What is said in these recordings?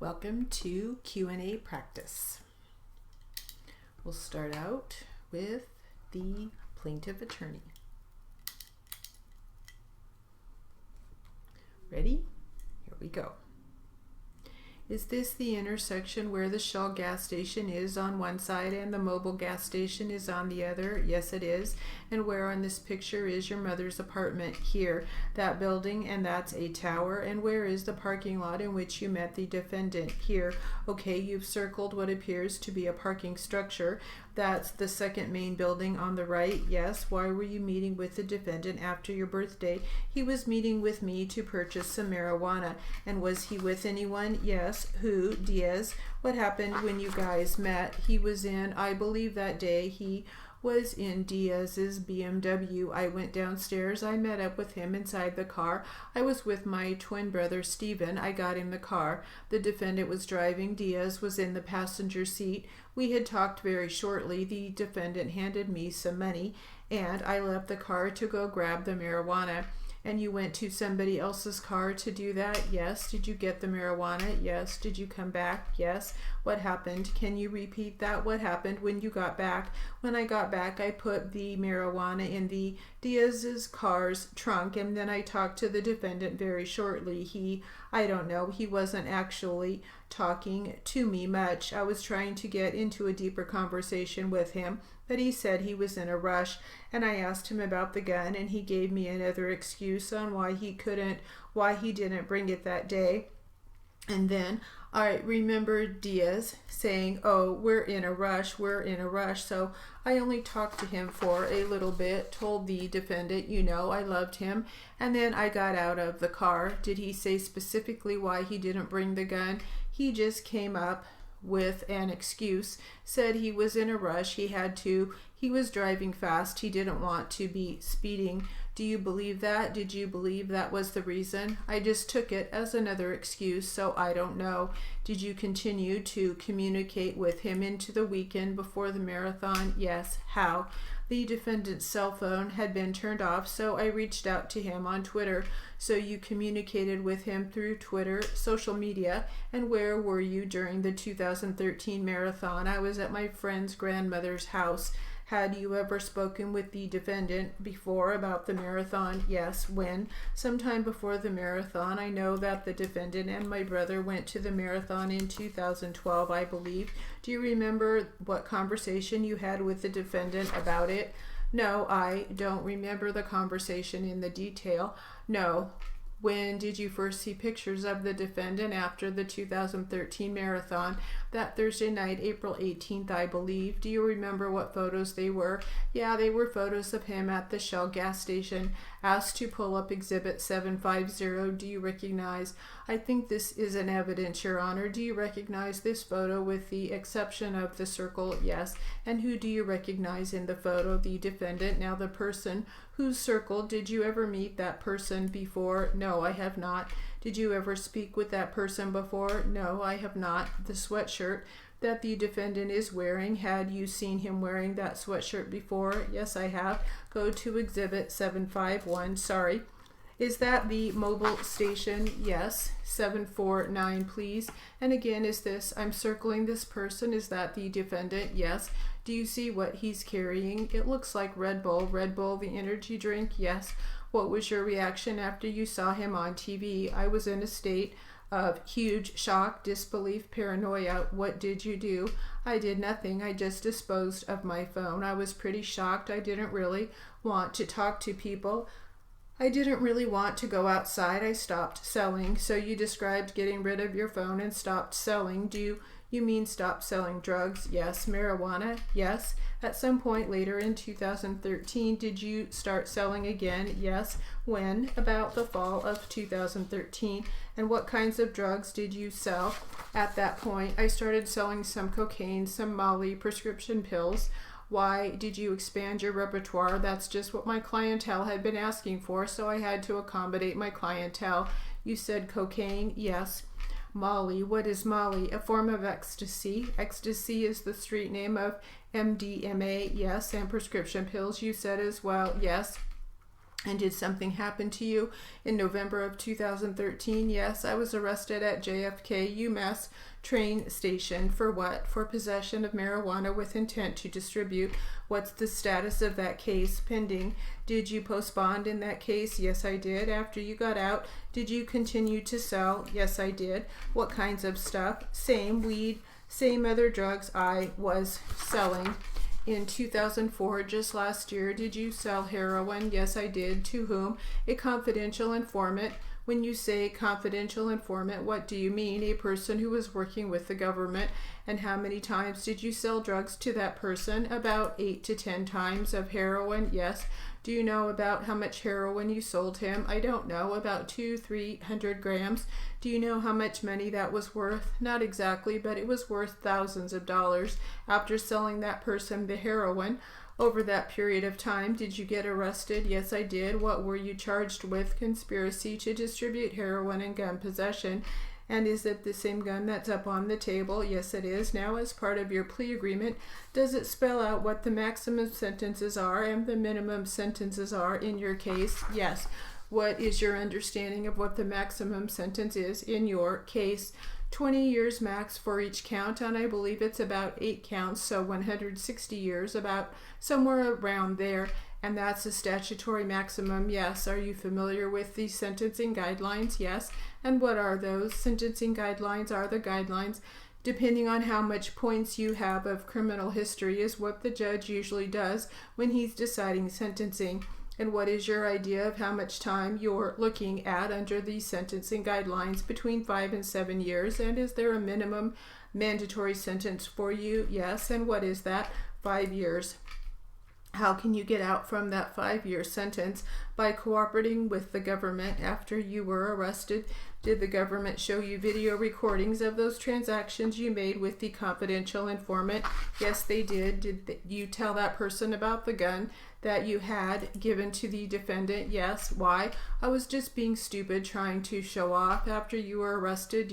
Welcome to Q&A practice. We'll start out with the plaintiff attorney. Ready? Here we go. Is this the intersection where the Shell gas station is on one side and the Mobil gas station is on the other? Yes, it is. And where on this picture is your mother's apartment? Here. That building, and that's a tower. And where is the parking lot in which you met the defendant? Here. Okay, you've circled what appears to be a parking structure. That's the second main building on the right. Yes. Why were you meeting with the defendant after your birthday? He was meeting with me to purchase some marijuana. And was he with anyone? Yes. Who? Diaz. What happened when you guys met? He was in, I believe that day, he was in Diaz's BMW. I went downstairs. I met up with him inside the car. I was with my twin brother, Stephen. I got in the car. The defendant was driving. Diaz was in the passenger seat. We had talked very shortly. The defendant handed me some money, and I left the car to go grab the marijuana. And you went to somebody else's car to do that? Yes. Did you get the marijuana? Yes. Did you come back? Yes. What happened? Can you repeat that? What happened when you got back? When I got back, I put the marijuana in the Diaz's car's trunk, and then I talked to the defendant very shortly. I don't know, he wasn't actually talking to me much. I was trying to get into a deeper conversation with him, but he said he was in a rush, and I asked him about the gun, and he gave me another excuse on why he didn't bring it that day. And then I remembered Diaz saying, oh, we're in a rush. So I only talked to him for a little bit, told the defendant, I loved him. And then I got out of the car. Did he say specifically why he didn't bring the gun? He just came up with an excuse, said he was in a rush, he was driving fast, he didn't want to be speeding. Do you believe that? Did you believe that was the reason? I just took it as another excuse, so I don't know. Did you continue to communicate with him into the weekend before the marathon? Yes. How? The defendant's cell phone had been turned off, so I reached out to him on Twitter. So you communicated with him through Twitter, social media, and where were you during the 2013 marathon? I was at my friend's grandmother's house. Had you ever spoken with the defendant before about the marathon? Yes. When? Sometime before the marathon. I know that the defendant and my brother went to the marathon in 2012, I believe. Do you remember what conversation you had with the defendant about it? No, I don't remember the conversation in the detail. No. When did you first see pictures of the defendant after the 2013 marathon? That Thursday night, April 18th, I believe. Do you remember what photos they were? Yeah, they were photos of him at the Shell gas station. Asked to pull up Exhibit 750. Do you recognize? I think this is an evidence, Your Honor. Do you recognize this photo with the exception of the circle? Yes. And who do you recognize in the photo? The defendant. Now the person who's circled, did you ever meet that person before? No, I have not. Did you ever speak with that person before? No, I have not. The sweatshirt that the defendant is wearing, had you seen him wearing that sweatshirt before? Yes, I have. Go to Exhibit 751. Sorry. Is that the Mobil station? Yes. 749, please. And again, I'm circling this person. Is that the defendant? Yes. Do you see what he's carrying? It looks like Red Bull. Red Bull, the energy drink? Yes. What was your reaction after you saw him on TV? I was in a state of huge shock, disbelief, paranoia. What did you do? I did nothing. I just disposed of my phone. I was pretty shocked. I didn't really want to talk to people. I didn't really want to go outside. I stopped selling. So you described getting rid of your phone and stopped selling. Do you mean stop selling drugs? Yes. Marijuana? Yes. At some point later in 2013, did you start selling again? Yes. When? About the fall of 2013. And what kinds of drugs did you sell at that point? I started selling some cocaine, some Molly, prescription pills. Why did you expand your repertoire? That's just what my clientele had been asking for, so I had to accommodate my clientele. You said cocaine? Yes. Molly. What is Molly? A form of ecstasy. Ecstasy is the street name of MDMA. Yes. And prescription pills, you said as well. Yes. And did something happen to you in November of 2013? Yes, I was arrested at JFK UMass train station. For what? For possession of marijuana with intent to distribute. What's the status of that case? Pending. Did you post bond in that case? Yes, I did. After you got out, did you continue to sell? Yes, I did. What kinds of stuff? Same weed, same other drugs I was selling. In 2004, just last year, did you sell heroin? Yes, I did. To whom? A confidential informant. When you say confidential informant, what do you mean? A person who was working with the government. And how many times did you sell drugs to that person? About 8 to 10 times of heroin. Yes. Do you know about how much heroin you sold him? I don't know. About 200-300 grams. Do you know how much money that was worth? Not exactly, but it was worth thousands of dollars. After selling that person the heroin, over that period of time, did you get arrested? Yes, I did. What were you charged with? Conspiracy to distribute heroin and gun possession. And is it the same gun that's up on the table? Yes, it is. Now, as part of your plea agreement, does it spell out what the maximum sentences are and the minimum sentences are in your case? Yes. What is your understanding of what the maximum sentence is in your case? 20 years max for each count, and I believe it's about 8 counts, so 160 years, about somewhere around there. And that's a statutory maximum. Yes. Are you familiar with the sentencing guidelines? Yes. And what are those? Sentencing guidelines are the guidelines. Depending on how much points you have of criminal history is what the judge usually does when he's deciding sentencing. And what is your idea of how much time you're looking at under the sentencing guidelines? Between 5 and 7 years. And is there a minimum mandatory sentence for you? Yes. And what is that? 5 years. How can you get out from that 5-year sentence? By cooperating with the government after you were arrested. Did the government show you video recordings of those transactions you made with the confidential informant? Yes, they did. Did you tell that person about the gun that you had given to the defendant? Yes. Why? I was just being stupid trying to show off. After you were arrested,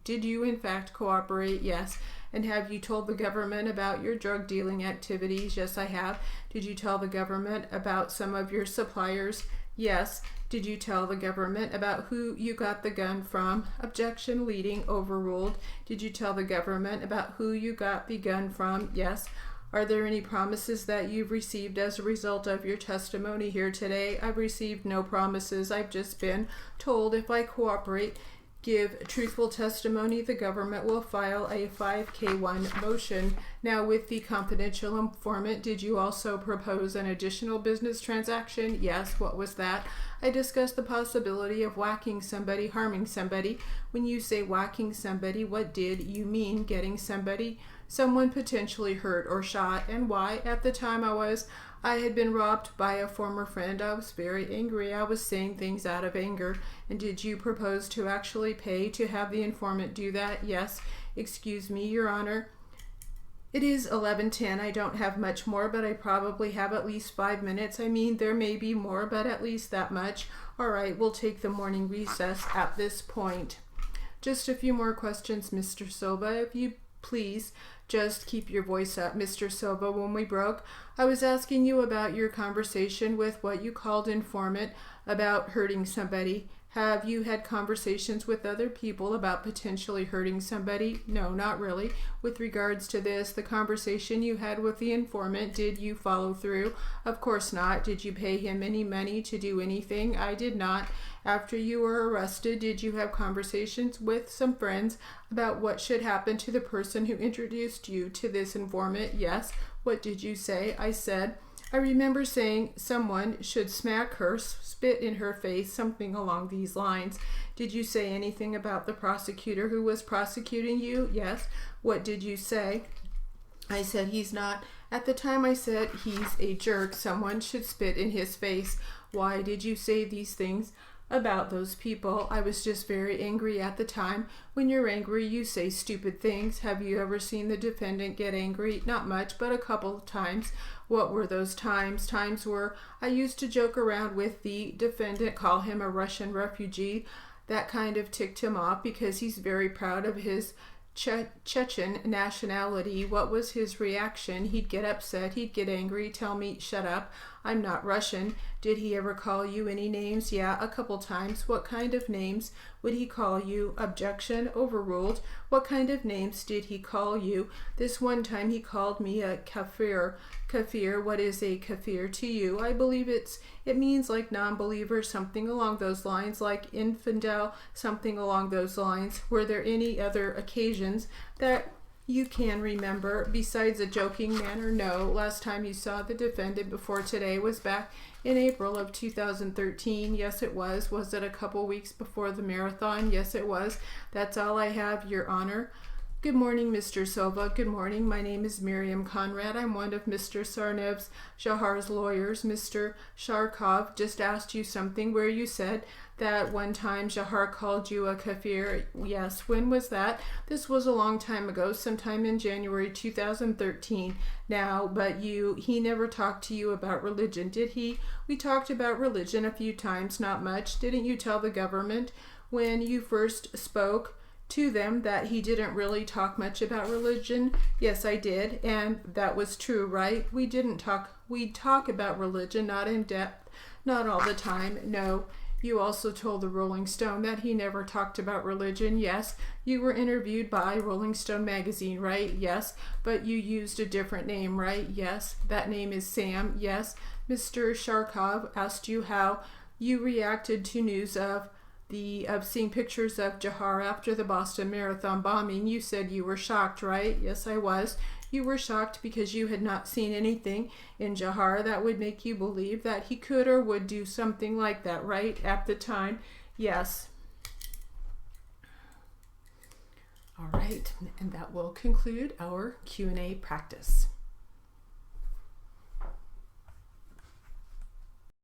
did you in fact cooperate? Yes. And have you told the government about your drug dealing activities? Yes, I have. Did you tell the government about some of your suppliers? Yes. Did you tell the government about who you got the gun from? Objection, leading, overruled. Did you tell the government about who you got the gun from? Yes. Are there any promises that you've received as a result of your testimony here today? I've received no promises. I've just been told if I cooperate, give truthful testimony, the government will file a 5K1 motion. Now, with the confidential informant, did you also propose an additional business transaction? Yes. What was that? I discussed the possibility of whacking somebody, harming somebody. When you say whacking somebody, what did you mean? Getting someone potentially hurt or shot. And why? At the time I had been robbed by a former friend. I was very angry. I was saying things out of anger. And did you propose to actually pay to have the informant do that? Yes. Excuse me, Your Honor. It is 11:10. I don't have much more, but I probably have at least 5 minutes. I mean, there may be more, but at least that much. All right, we'll take the morning recess at this point. Just a few more questions, Mr. Silva, if you please. Just keep your voice up, Mr. Silva. When we broke, I was asking you about your conversation with what you called informant about hurting somebody. Have you had conversations with other people about potentially hurting somebody? No, not really. With regards to this, the conversation you had with the informant, did you follow through? Of course not. Did you pay him any money to do anything? I did not. After you were arrested, did you have conversations with some friends about what should happen to the person who introduced you to this informant? Yes. What did you say? I said, I remember saying someone should smack her, spit in her face, something along these lines. Did you say anything about the prosecutor who was prosecuting you? Yes. What did you say? I said he's not. At the time I said he's a jerk. Someone should spit in his face. Why did you say these things about those people? I was just very angry at the time. When you're angry, you say stupid things. Have you ever seen the defendant get angry? Not much, but a couple of times. What were those times? Times where I used to joke around with the defendant, call him a Russian refugee. That kind of ticked him off because he's very proud of his Chechen nationality. What was his reaction? He'd get upset, he'd get angry, tell me, shut up. I'm not Russian. Did he ever call you any names? Yeah, a couple times. What kind of names would he call you? Objection, overruled. What kind of names did he call you? This one time he called me a kafir. Kafir, what is a kafir to you? I believe it means like non-believer, something along those lines, like infidel, something along those lines. Were there any other occasions that you can remember besides a joking manner? No. Last time you saw the defendant before today was back in April of 2013. Yes, it was. Was it a couple weeks before the marathon? Yes, it was. That's all I have, Your Honor. Good morning, Mr. Silva. Good morning. My name is Miriam Conrad. I'm one of Mr. Sarnev's Jahar's lawyers. Mr. Sharkov just asked you something where you said that one time Jahar called you a kafir. Yes, when was that? This was a long time ago, sometime in January 2013 now, but he never talked to you about religion, did he? We talked about religion a few times, not much. Didn't you tell the government when you first spoke to them that he didn't really talk much about religion? Yes, I did, and that was true, right? We talk about religion, not in depth, not all the time. No. You also told the Rolling Stone that he never talked about religion. Yes. You were interviewed by Rolling Stone magazine, right? Yes. But you used a different name, right? Yes. That name is Sam. Yes. Mr. Sharkov asked you how you reacted to news of seeing pictures of Jahar after the Boston Marathon bombing. You said you were shocked, right? Yes, I was. You were shocked because you had not seen anything in Jahar that would make you believe that he could or would do something like that, right? At the time, yes. All right, and that will conclude our Q&A practice.